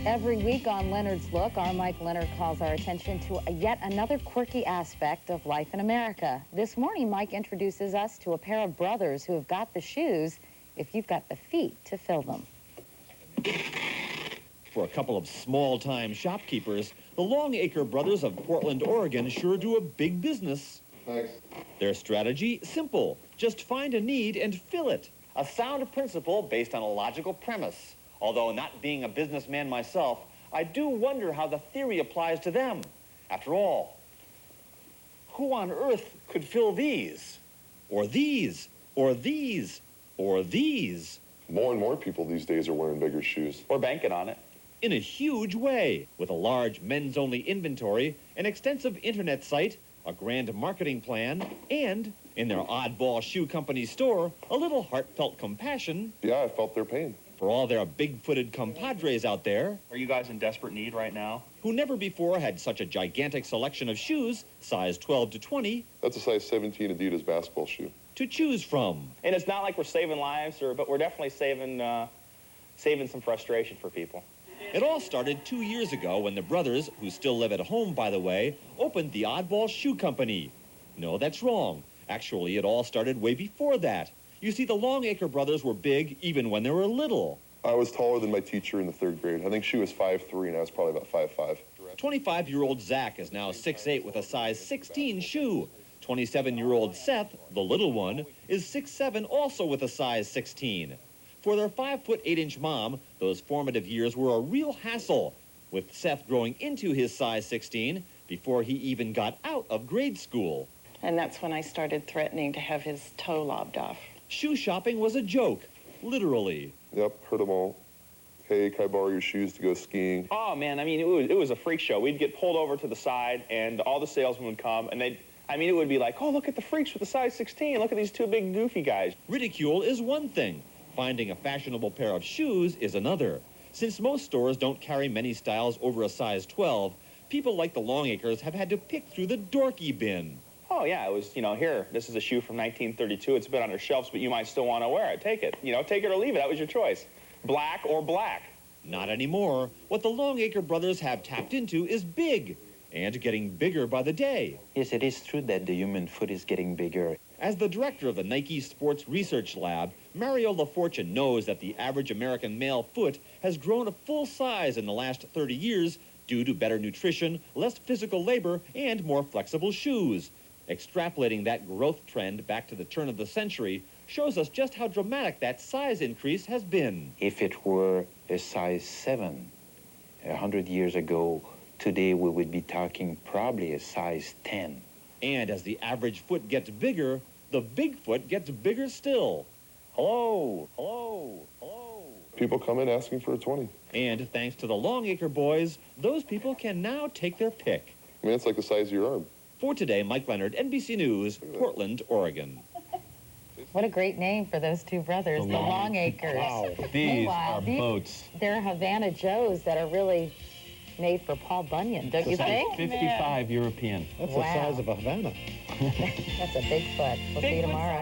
Every week on Leonard's Look, our Mike Leonard calls our attention to yet another quirky aspect of life in America. This morning, Mike introduces us to a pair of brothers who have got the shoes if you've got the feet to fill them. For a couple of small-time shopkeepers, the Longacre brothers of Portland, Oregon sure do a big business. Thanks. Their strategy, simple. Just find a need and fill it. A sound principle based on a logical premise. Although not being a businessman myself, I do wonder how the theory applies to them. After all, who on earth could fill these? Or these? Or these? Or these? More and more people these days are wearing bigger shoes. We're banking on it. In a huge way, with a large men's-only inventory, an extensive internet site, a grand marketing plan, and, in their Oddball Shoe Company store, a little heartfelt compassion. Yeah, I felt their pain. For all their big-footed compadres out there. Are you guys in desperate need right now? Who never before had such a gigantic selection of shoes, size 12 to 20. That's a size 17 Adidas basketball shoe. To choose from. And it's not like we're saving lives, but we're definitely saving some frustration for people. It all started 2 years ago when the brothers, who still live at home, by the way, opened the Oddball Shoe Company. No, that's wrong. Actually, it all started way before that. You see, the Longacre brothers were big even when they were little. I was taller than my teacher in the 3rd grade. I think she was 5'3", and I was probably about 5'5". 25-year-old Zach is now 6'8" with a size 16 shoe. 27-year-old Seth, the little one, is 6'7", also with a size 16. For their 5'8" mom, those formative years were a real hassle, with Seth growing into his size 16 before he even got out of grade school. And that's when I started threatening to have his toe lobbed off. Shoe shopping was a joke, literally. Yep, heard them all. Hey, can I borrow your shoes to go skiing? Oh, man, I mean, it was a freak show. We'd get pulled over to the side, and all the salesmen would come, and it would be like, oh, look at the freaks with the size 16. Look at these two big goofy guys. Ridicule is one thing. Finding a fashionable pair of shoes is another. Since most stores don't carry many styles over a size 12, people like the Longacres have had to pick through the dorky bin. Oh, yeah, it was, here, this is a shoe from 1932. It's been on our shelves, but you might still want to wear it. Take it. Take it or leave it. That was your choice. Black or black. Not anymore. What the Longacre brothers have tapped into is big, and getting bigger by the day. Yes, it is true that the human foot is getting bigger. As the director of the Nike Sports Research Lab, Mario LaFortune knows that the average American male foot has grown a full size in the last 30 years due to better nutrition, less physical labor, and more flexible shoes. Extrapolating that growth trend back to the turn of the century shows us just how dramatic that size increase has been. If it were a size 7 100 years ago, today we would be talking probably a size 10. And as the average foot gets bigger, the big foot gets bigger still. Hello, hello, hello. People come in asking for a 20. And thanks to the Longacre boys, those people can now take their pick. I mean, it's like the size of your arm. For today, Mike Leonard, NBC News, Portland, Oregon. What a great name for those two brothers, the Longacres. Wow, these are boats. They're Havana Joes that are really made for Paul Bunyan, don't you think? 55 European. That's the size of a Havana. That's a big foot. We'll see you tomorrow.